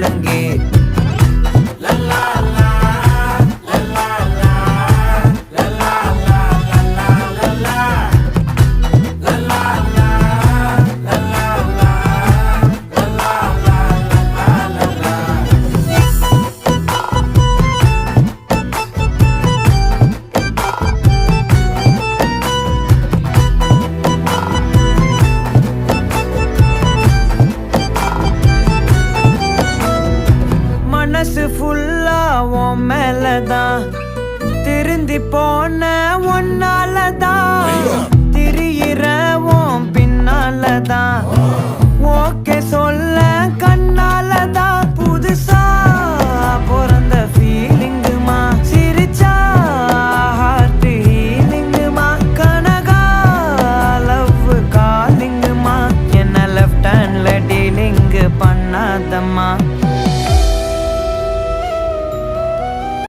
முழங்கே. மனசு ஃபுல்லா உன் மேலதான், திருந்தி போன ஒன்னாலதான், திரியிற உன் பின்னாலதான், ஓகே சொல்ல கண்ணாலதான். புதுசா பிறந்த ஃபீலிங்குமா, சிரிச்சா ஹார்ட் ஹீலிங்குமா, கனகா லவ் காலிங்குமா, என்ன லெஃப்ட் ஹேண்ட்ல டீலிங் பண்ணாதம்மா.